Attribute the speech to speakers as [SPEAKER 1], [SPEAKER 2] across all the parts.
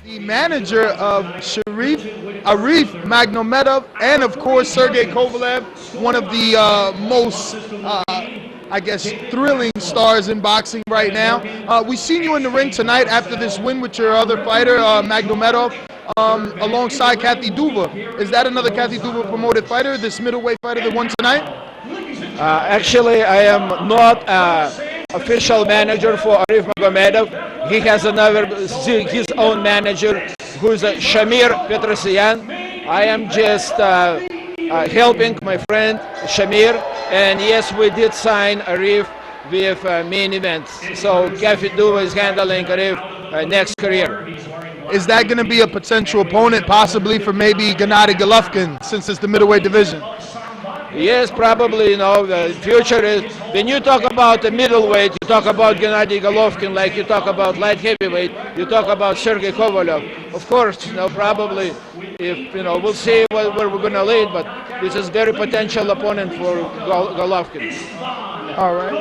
[SPEAKER 1] The manager of Arif Magomedov, and of course Sergey Kovalev, one of the most, I guess, thrilling stars in boxing right now. We've seen you in the ring tonight after this win with your other fighter, Magomedov, alongside Kathy Duva. Is that another Kathy Duva promoted fighter, this middleweight fighter that won tonight?
[SPEAKER 2] Actually, I am not official manager for Arif Magomedov. He has his own manager, who is Shamir Petrosyan. I am just helping my friend Shamir, and yes, we did sign Arif with main events. So Kathy Duva is handling Arif next career.
[SPEAKER 1] Is that going to be a potential opponent, possibly for maybe Gennady Golovkin, since it's the middleweight division?
[SPEAKER 2] Yes, probably. You know, the future is, when you talk about the middleweight, you talk about Gennady Golovkin, like you talk about light heavyweight, you talk about Sergey Kovalev. Of course, you know, probably, if, you know, we'll see where we're going to lead, but this is very potential opponent for Golovkin.
[SPEAKER 1] All right.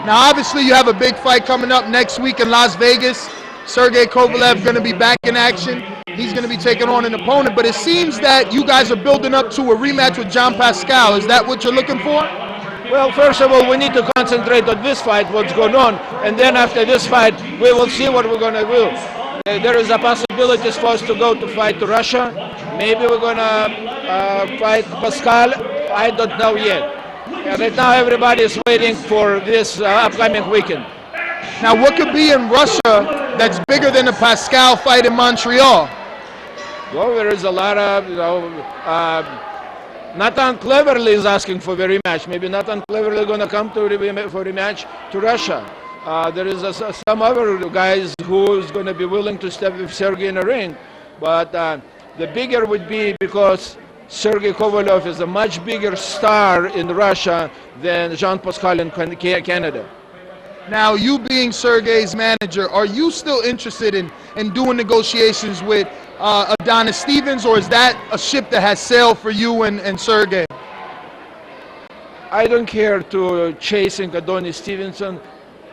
[SPEAKER 1] Now, obviously, you have a big fight coming up next week in Las Vegas. Sergey Kovalev going to be back in action. He's going to be taking on an opponent, but it seems that you guys are building up to a rematch with Jean Pascal. Is that what you're looking for?
[SPEAKER 2] Well, first of all, we need to concentrate on this fight, what's going on, and then after this fight, we will see what we're going to do. There is a possibility for us to go to fight to Russia. Maybe we're going to fight Pascal. I don't know yet. Right now, everybody is waiting for this upcoming weekend.
[SPEAKER 1] Now, what could be in Russia that's bigger than the Pascal fight in Montreal?
[SPEAKER 2] Well, there is a lot of, you know, Nathan Cleverly is asking for the rematch. Maybe Nathan Cleverly going to come for rematch to Russia. There is some other guys who is going to be willing to step with Sergey in the ring. But the bigger would be because Sergey Kovalev is a much bigger star in Russia than Jean Pascal in Canada.
[SPEAKER 1] Now, you being Sergey's manager, are you still interested in doing negotiations with Adonis Stevenson, or is that a ship that has sailed for you and Sergey?
[SPEAKER 2] I don't care to chasing Adonis Stevenson.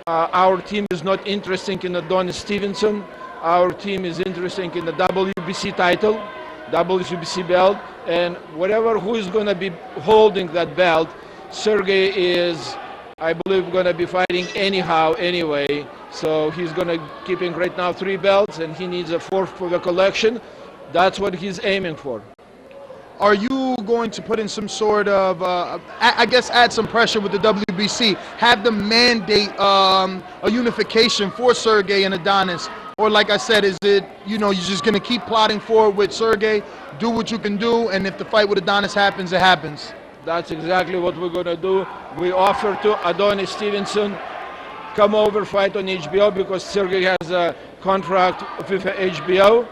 [SPEAKER 2] Our team is not interested in Adonis Stevenson. Our team is interested in the WBC title, WBC belt, and whatever who is going to be holding that belt, Sergey is, I believe, going to be fighting anyhow anyway. So he's going to keeping right now 3 belts, and he needs a 4th for the collection. That's what he's aiming for.
[SPEAKER 1] Are you going to put in some sort of, I guess, add some pressure with the WBC, have them mandate a unification for Sergey and Adonis? Or like I said, is it, you know, you're just going to keep plotting forward with Sergey, do what you can do, and if the fight with Adonis happens, it happens?
[SPEAKER 2] That's exactly what we're going to do. We offer to Adonis Stevenson, come over, fight on HBO, because Sergey has a contract with HBO.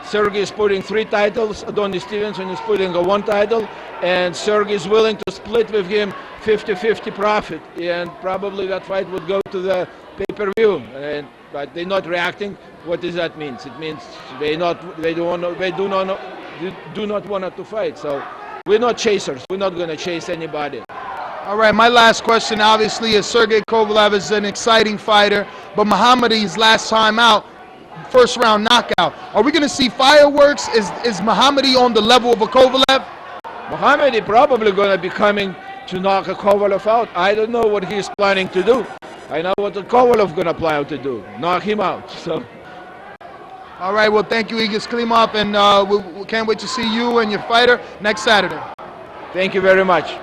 [SPEAKER 2] Sergey is putting 3 titles, Adonis Stevenson is putting 1 title, and Sergey is willing to split with him 50-50 profit, and probably that fight would go to the pay-per-view. But they're not reacting. What does that mean? It means they do not want to fight. So we're not chasers. We're not going to chase anybody.
[SPEAKER 1] All right, my last question, obviously, is Sergey Kovalev is an exciting fighter, but Mohammed Ali's last time out, first round knockout. Are we going to see fireworks? Is Mohammed Ali on the level of a Kovalev?
[SPEAKER 2] Mohammed Ali probably going to be coming to knock a Kovalev out. I don't know what he's planning to do. I know what the Kovalev going to plan to do, knock him out. So.
[SPEAKER 1] All right, well, thank you, Egis Klimas, and we can't wait to see you and your fighter next Saturday.
[SPEAKER 2] Thank you very much.